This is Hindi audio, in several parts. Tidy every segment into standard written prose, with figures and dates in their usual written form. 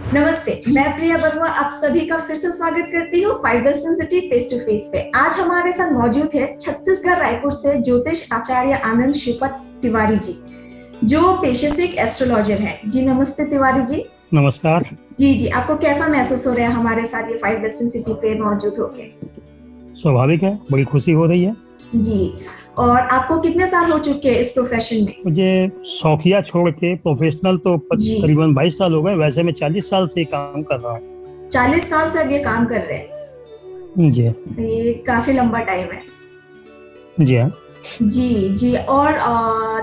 नमस्ते, मैं प्रिया वर्मा आप सभी का फिर से स्वागत करती हूँ five western city face to face पे। आज हमारे साथ मौजूद है छत्तीसगढ़ रायपुर से ज्योतिष आचार्य आनंद श्रीपद तिवारी जी, जो पेशे से एक एस्ट्रोलॉजर है। जी नमस्ते तिवारी जी। नमस्कार। जी जी, आपको कैसा महसूस हो रहा है हमारे साथ ये फाइव वेस्टर्न सिटी पे मौजूद होके? स्वाभाविक है, बड़ी खुशी हो रही है। जी, और आपको कितने साल हो चुके हैं इस प्रोफेशन में? मुझे शौकिया छोड़ के प्रोफेशनल तो जी, करीबन 22 साल हो गए। वैसे मैं 40 साल से काम कर रहा हूँ। 40 साल से अब ये काम कर रहे हैं? जी ये काफी लंबा टाइम है। जी हाँ। जी जी, और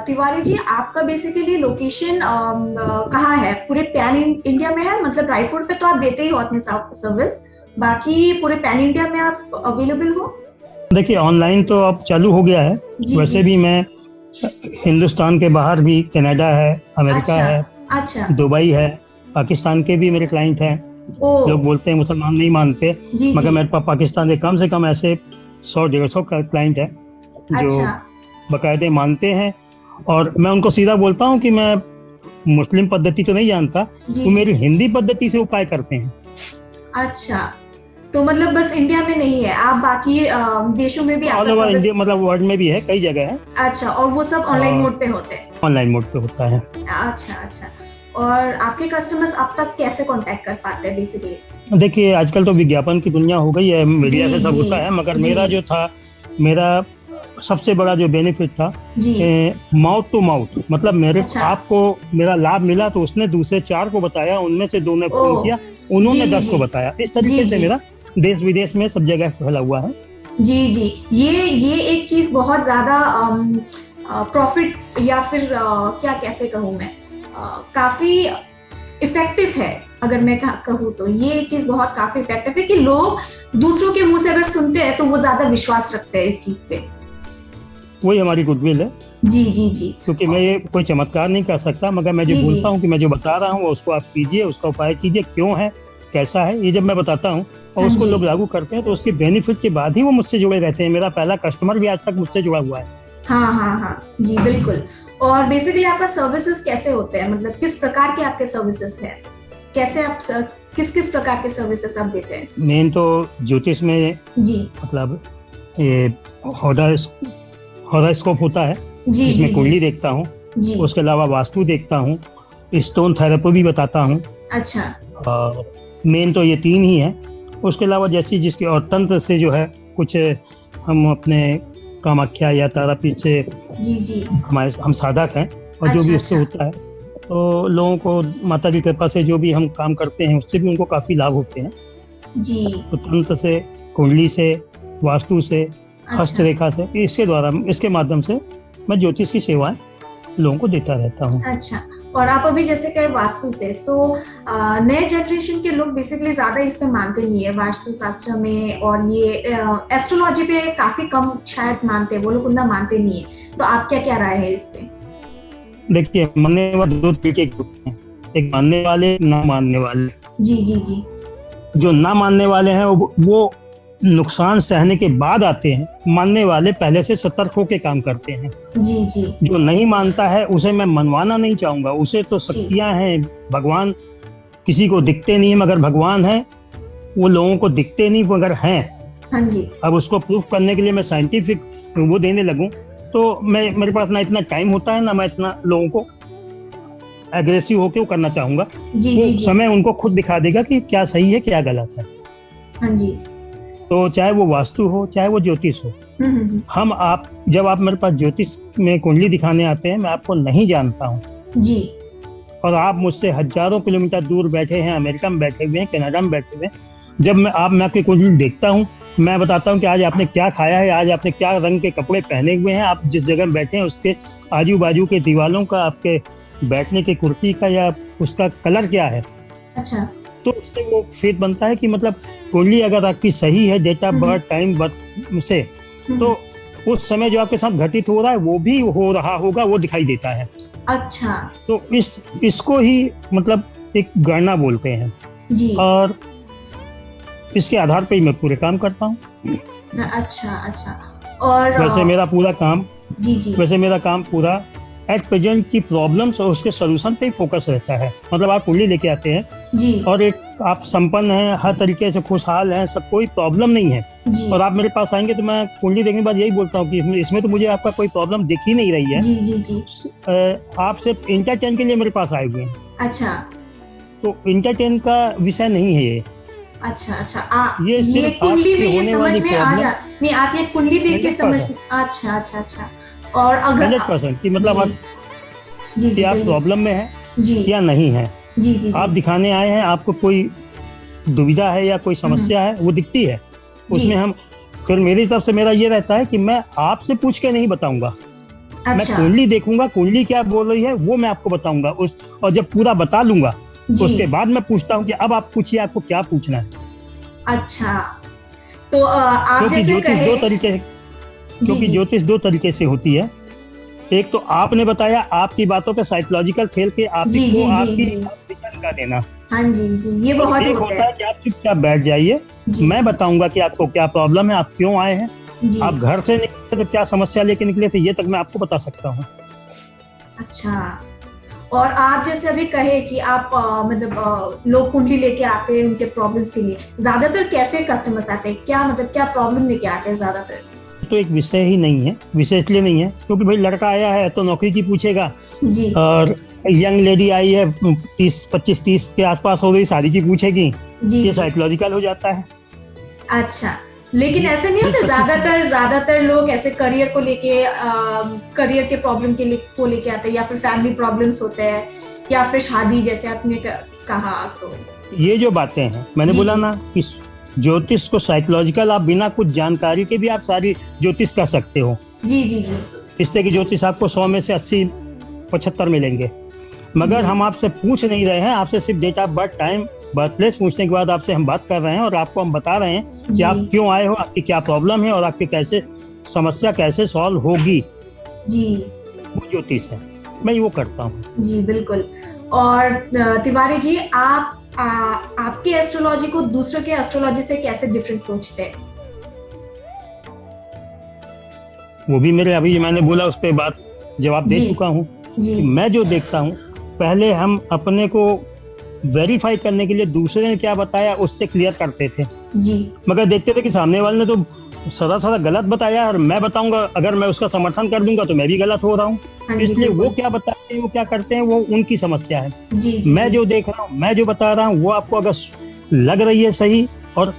तिवारी जी आपका बेसिकली लोकेशन कहाँ है? पूरे पैन इंडिया में है? मतलब रायपुर पे तो आप देते ही हो अपने सर्विस, बाकी पूरे पैन इंडिया में आप अवेलेबल हो? देखिए, ऑनलाइन तो अब चालू हो गया है। जी वैसे जी भी जी। मैं हिंदुस्तान के बाहर भी, कनाडा है, अमेरिका अच्छा है, अच्छा। दुबई है, पाकिस्तान के भी मेरे क्लाइंट हैं। ओ। लोग बोलते हैं मुसलमान नहीं मानते, जी मगर जी। मेरे पास पाकिस्तान से कम ऐसे 100-150 क्लाइंट है जो अच्छा बाकायदे मानते हैं। और मैं उनको सीधा बोलता हूँ कि मैं मुस्लिम पद्धति तो नहीं जानता, जी वो जी। मेरी हिंदी पद्धति से उपाय करते हैं। अच्छा, तो मतलब बस इंडिया में नहीं है, आप बाकी देशों में भी ऑल आपका ओवर सर्विस? इंडिया, मतलब वर्ल्ड में भी है, कई जगह है। अच्छा, और वो सब ऑनलाइन और मोड पे होते हैं? ऑनलाइन मोड पे होता है। अच्छा अच्छा। और आपके कस्टमर्स अब तक कैसे कांटेक्ट कर पाते हैं बेसिकली? देखिए, आजकल तो विज्ञापन की दुनिया हो गई है, जी मीडिया से सब जी होता है, मगर जी मेरा जो था, मेरा सबसे बड़ा जो बेनिफिट था, जी। माउथ टू माउथ, मतलब मेरे अच्छा। आपको मेरा लाभ मिला तो उसने दूसरे 4 को बताया, उनमें से 2 ने ओ। फोन किया, जी उन्होंने जी 10 जी को बताया। इस जी तरीके से जी मेरा देश विदेश में सब जगह फैला हुआ है। जी जी। ये एक चीज बहुत ज्यादा प्रॉफिट या फिर क्या कैसे कहूँ मैं, काफी इफेक्टिव है। अगर मैं कहूँ तो ये एक चीज बहुत काफी इफेक्टिव है कि लोग दूसरों के मुंह से अगर सुनते हैं तो वो ज्यादा विश्वास रखते हैं इस चीज पे। वही हमारी गुडविल है, जी जी जी। क्योंकि मैं ये कोई चमत्कार नहीं कर सकता, मगर मैं जो जी जी। बोलता हूँ कि मैं जो बता रहा हूँ उसको आप कीजिए, उसका उपाय कीजिए, क्यों है, कैसा है, ये जब मैं बताता हूँ और हाँ उसको जी। लोग लागू करते हैं तो उसके बेनिफिट के बाद ही वो मुझसे जुड़े रहते हैं। मेरा पहला कस्टमर भी आज तक मुझसे जुड़ा हुआ है। हाँ हाँ हाँ जी बिल्कुल। और बेसिकली आपका सर्विसेज कैसे होते हैं, मतलब किस प्रकार के आपके सर्विसेज हैं? कैसे आप किस किस प्रकार के सर्विसेज आप देते हैं? मेन तो ज्योतिष में, जी मतलब ये हॉरोस्कोप होता है, जी जी जिसमें जी कुंडली देखता हूँ। जी। उसके अलावा वास्तु देखता हूँ, स्टोन थेरेपी भी बताता हूँ। अच्छा और मेन तो ये 3 ही है। उसके अलावा जैसी जिसकी, और तंत्र से जो है कुछ हम अपने कामाख्या या तारापीठ से, जी जी। हम साधक हैं, और जो अच्छा भी उससे अच्छा। होता है तो लोगों को माता की कृपा से जो भी हम काम करते हैं उससे भी उनको काफी लाभ होते हैं। जी। तो तंत्र से, कुंडली से, वास्तु से, अच्छा हस्तरेखा से, इसके माध्यम से मैं ज्योतिष की सेवाएं लोगों को देता रहता हूँ। अच्छा। और आप अभी जैसे कहे वास्तु से, तो नए जनरेशन के लोग बेसिकली ज्यादा इस पे मानते नहीं है वास्तु शास्त्र में, और ये एस्ट्रोलॉजी पे काफी कम शायद मानते हैं, वो लोग उतना मानते नहीं है। तो आप क्या क्या राय है इस पे? देखिए, मानने वाले 2 तरीके के होते हैं, एक मानने वाले, एक ना मानने वाले। जी जी जी जो ना मानने वाले हैं वो नुकसान सहने के बाद आते हैं, मानने वाले पहले से सतर्क होकर काम करते हैं। जी जी जो नहीं मानता है उसे मैं मनवाना नहीं चाहूंगा, उसे तो जी। शक्तियां हैं, भगवान किसी को दिखते नहीं है मगर भगवान है, वो लोगों को दिखते नहीं मगर हैं। हाँ जी। अब उसको प्रूफ करने के लिए मैं साइंटिफिक वो देने लगूं तो मेरे पास ना इतना टाइम होता है, ना मैं इतना लोगों को एग्रेसिव होके वो करना चाहूंगा। जी वो जी जी। समय उनको खुद दिखा देगा कि क्या सही है क्या गलत है। हाँ जी। तो चाहे वो वास्तु हो, चाहे वो ज्योतिष हो, जब आप मेरे पास ज्योतिष में कुंडली दिखाने आते हैं, मैं आपको नहीं जानता हूँ, जी और आप मुझसे हजारों किलोमीटर दूर बैठे हैं, अमेरिका में बैठे हुए हैं, कनाडा में बैठे हुए हैं, जब मैं आपकी कुंडली देखता हूँ, मैं बताता हूँ कि आज आपने क्या खाया है, आज आपने क्या रंग के कपड़े पहने हुए हैं, आप जिस जगह बैठे हैं उसके आजू बाजू के दीवालों का, आपके बैठने की कुर्सी का या उसका कलर क्या है। अच्छा। तो उससे वो फेथ बनता है कि मतलब कुंडली अगर आपकी सही है, date of birth, time birth से, तो उस समय जो आपके साथ घटित हो रहा है वो भी हो रहा होगा, वो दिखाई देता है। अच्छा। तो इसको ही मतलब एक गणना बोलते हैं, जी। और इसके आधार पे ही मैं पूरे काम करता हूँ। अच्छा अच्छा। और वैसे मेरा काम जी जी पूरा एट प्रेजेंट की प्रॉब्लम्स और उसके सोल्यूशन पे ही फोकस रहता है। मतलब आप कुंडली लेके आते हैं जी और एक आप संपन्न हैं, हर तरीके से खुशहाल हैं, सब कोई प्रॉब्लम नहीं है, जी और आप मेरे पास आएंगे तो मैं कुंडली देखने के बाद यही बोलता हूँ कि इसमें तो मुझे आपका कोई प्रॉब्लम दिख ही नहीं रही है। जी जी जी। आप सिर्फ इंटरटेन के लिए मेरे पास आए हुए हैं, अच्छा तो इंटरटेन का विषय नहीं है ये। अच्छा अच्छा। ये ये सिर्फ कुंडली आपकी में ये होने समझ वाली में आ प्रॉब्लम जा नहीं, आप ये कुंडली देख के समझ। 100% अच्छा अच्छा अच्छा। और अगर 100% कि मतलब आप जी कि जी आप कहिए। प्रॉब्लम में हैं जी या नहीं है। जी जी आप जी। दिखाने आए हैं, आपको कोई दुविधा है या कोई समस्या है, वो दिखती है जी। उसमें हम। फिर मेरी तरफ से मेरा ये रहता है कि मैं आपसे पूछ के नहीं बताऊंगा, मैं अच्छा कुंडली देखूंगा, कुंडली क्या बोल रही है वो मैं आपको बताऊंगा उस, और जब पूरा बता लूंगा जी। उसके बाद मैं पूछता हूँ कि अब आप पूछिए, आपको क्या पूछना है। अच्छा तो आप क्योंकि जैसे ज्योतिष कहे। दो तरीके जी क्योंकि जी ज्योतिष दो तरीके से होती है। एक तो आपने बताया, आपकी बातों पे साइकोलॉजिकल खेल के जी आपको जी जी आपकी जी। दिशा लगा देना। हाँ जी जी, ये और बहुत एक होता होता है। है कि आप चुपचाप बैठ जाइए, जी मैं बताऊंगा कि आपको क्या प्रॉब्लम है, आप क्यों आए हैं, जी। आप घर से निकले तो क्या समस्या लेके निकले थे, ये तक मैं आपको बता सकता हूँ। अच्छा। और आप जैसे अभी कहे कि आप मतलब लोग कुंडली लेके आते हैं उनके प्रॉब्लम्स के लिए, ज्यादातर कैसे कस्टमर्स आते हैं, क्या मतलब क्या प्रॉब्लम लेके आते हैं ज्यादातर? तो एक विषय ही नहीं है, विषय इसलिए नहीं है क्योंकि भाई लड़का आया है तो नौकरी की पूछेगा, जी और यंग लेडी आई है 25-30 के आसपास हो गई, शादी की पूछेगी, जी ये जी। साइकोलॉजिकल हो जाता है। अच्छा, लेकिन ऐसे नहीं होते 20-25 ज्यादातर लोग ऐसे करियर को लेके करियर के प्रॉब्लम के लिए को लेके आते हैं, या फिर फैमिली प्रॉब्लम्स होते हैं, या फिर शादी जैसे आपने कहा। सो ये जो बातें हैं, मैंने जी बोला जी ना कि ज्योतिष को साइकोलॉजिकल, आप बिना कुछ जानकारी के भी आप सारी ज्योतिष कर सकते हो। जी जी जी इससे कि ज्योतिष आपको 100 में से 80-75 मिलेंगे, मगर जी हम आपसे पूछ नहीं रहे हैं, आपसे सिर्फ date of birth, time, birth place पूछने के बाद आपसे हम बात कर रहे हैं, और आपको हम बता रहे हैं कि जी आप क्यों आए हो, आपकी क्या प्रॉब्लम है, और आपकी कैसे समस्या कैसे सॉल्व होगी। जी वो ज्योतिष है, मैं वो करता हूँ। जी बिल्कुल। और तिवारी जी, आप आपके एस्ट्रोलॉजी को दूसरों के एस्ट्रोलॉजी से कैसे डिफरेंट सोचते हैं? वो भी मेरे अभी मैंने बोला उस पर बात जवाब दे जी चुका हूँ जी कि मैं जो देखता हूँ, पहले हम अपने को वेरीफाई करने के लिए दूसरे ने क्या बताया उससे क्लियर करते थे, जी मगर देखते थे कि सामने वाले ने तो सदा गलत बताया, और मैं बताऊंगा अगर मैं उसका समर्थन कर दूंगा तो मैं भी गलत हो रहा हूँ। हाँ जी इसलिए वो बिल्कुल। क्या बताते हैं, वो क्या करते हैं, वो उनकी समस्या है। जी जी मैं जो देख रहा हूँ, मैं जो बता रहा हूँ, वो आपको अगर लग रही है सही, और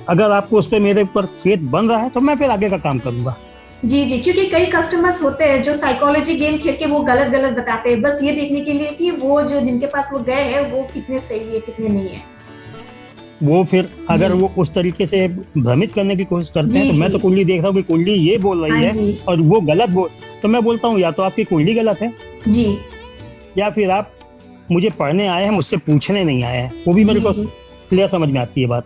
अगर आपको उस पर मेरे ऊपर फेथ बन रहा है, तो मैं फिर आगे का काम करूंगा। जी जी, क्योंकि कई कस्टमर्स होते हैं जो साइकोलॉजी गेम खेल के वो गलत गलत बताते हैं, बस ये देखने के लिए कि वो जो जिनके पास वो गए हैं वो कितने सही है कितने नहीं है। वो फिर अगर जी वो उस तरीके से भ्रमित करने की कोशिश करते हैं, जी तो मैं जी तो कुंडली देख रहा हूँ कि कुंडली ये बोल रही हाँ है जी और वो गलत बोल, तो मैं बोलता हूँ या तो आपकी कुंडली गलत है, जी या फिर आप मुझे पढ़ने आए हैं, मुझसे पूछने नहीं आए हैं। वो भी मेरे जी को जी क्लियर समझ में आती है बात।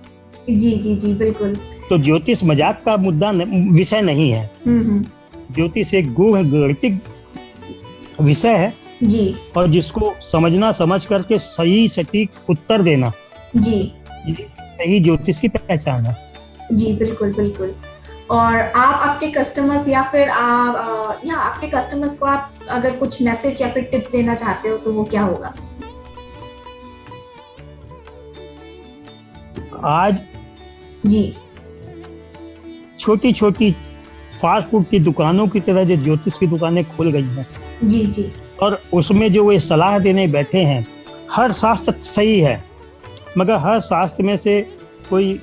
जी जी जी बिल्कुल। तो ज्योतिष मजाक का मुद्दा विषय नहीं है। हम्म। ज्योतिष एक गणितिक विषय है, जी और जिसको समझना, समझ करके सही सटीक उत्तर देना, जी ये सही ज्योतिष की पहचान है। जी बिल्कुल बिल्कुल। और आप आपके कस्टमर्स या फिर आप या आपके कस्टमर्स को आप अगर कुछ मैसेज या फिर टिप्स देना चाहते हो तो वो क्या होगा? आज जी छोटी छोटी फास्ट फूड की दुकानों की तरह जो ज्योतिष की दुकानें खुल गई हैं, जी जी और उसमें जो वे सलाह देने बैठे हैं, हर शास्त्र सही है, मगर हर शास्त्र में से कोई,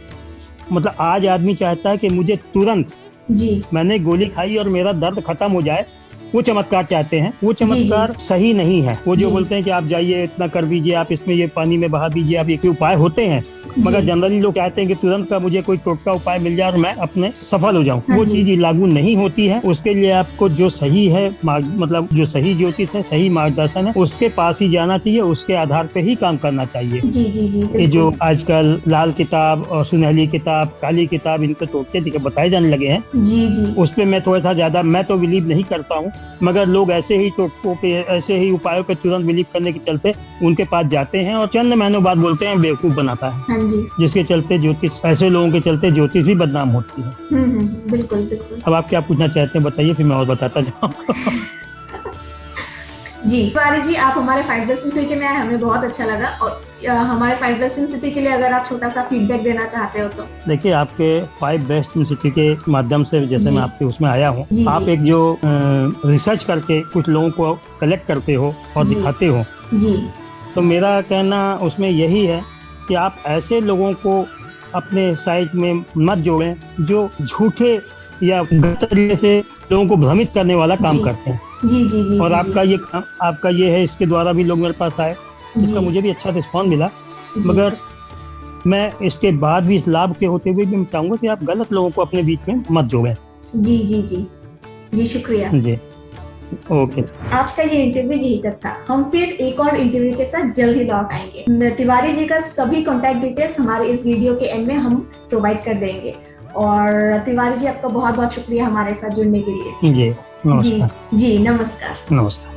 मतलब आज आदमी चाहता है कि मुझे तुरंत, जी मैंने गोली खाई और मेरा दर्द खत्म हो जाए, वो चमत्कार चाहते हैं। वो चमत्कार सही नहीं है। वो जो जी बोलते हैं कि आप जाइए, इतना कर दीजिए, आप इसमें ये पानी में बहा दीजिए, आप, ये उपाय होते हैं, मगर जी जनरली लोग कहते हैं कि तुरंत का मुझे कोई टोटका उपाय मिल जाए और मैं अपने सफल हो जाऊं। हाँ वो जी। चीज लागू नहीं होती है। उसके लिए आपको जो सही है, मतलब जो सही ज्योतिष है, सही मार्गदर्शन है, उसके पास ही जाना चाहिए, उसके आधार पे ही काम करना चाहिए। जी जी जी ये जो बिल्कुल। आजकल लाल किताब और सुनहली किताब, काली किताब, इनके टोटके बताए जाने लगे हैं, जी जी उस पे मैं थोड़ा सा ज्यादा, मैं तो बिलीव नहीं करता हूँ, मगर लोग ऐसे ही टोटकों पे, ऐसे ही उपायों पे तुरंत बिलीव करने के चलते उनके पास जाते हैं, और चंद महीनों बाद बोलते हैं बेवकूफ बनाता है, हाँ जी। जिसके चलते ज्योतिष, ऐसे लोगों के चलते ज्योतिष भी बदनाम होती है। बिल्कुल बिल्कुल। अब आप क्या पूछना चाहते हैं बताइए, फिर मैं और बताता जाऊँ। जी तिवारी जी, आप हमारे 5 बेस्ट इन सिटी में आए, हमें बहुत अच्छा लगा। और हमारे 5 बेस्ट इन सिटी के लिए अगर आप छोटा सा फीडबैक देना चाहते हो तो। देखिए, आपके 5 बेस्ट इन सिटी के माध्यम से जैसे जी। मैं आपके उसमें आया हूँ, जी, आप जी। एक जो रिसर्च करके कुछ लोगों को कलेक्ट करते हो और जी। दिखाते हो, जी तो मेरा कहना उसमें यही है कि आप ऐसे लोगों को अपने साइट में मत जोड़ें जो झूठे या गलत तरीके से लोगों को भ्रमित करने वाला काम जी करते हैं। जी जी जी और जी आपका ये है, इसके द्वारा भी लोग मेरे पास आए, इसका जी मुझे भी अच्छा रिस्पॉन्स मिला। जी मगर मैं इसके बाद भी, इस लाभ के होते हुए भी, मैं चाहूंगा कि आप गलत लोगों को अपने बीच में मत जोड़ें। जी जी जी जी शुक्रिया। जी, ओके। आज का ये इंटरव्यू यही तक था। हम फिर एक और इंटरव्यू के साथ जल्द ही लौट आएंगे। तिवारी जी का सभी कॉन्टैक्ट डिटेल्स हमारे इस वीडियो के एंड में हम प्रोवाइड कर देंगे। और तिवारी जी, आपका बहुत बहुत शुक्रिया हमारे साथ जुड़ने के लिए। जी, जी नमस्कार। जी नमस्कार। नमस्कार।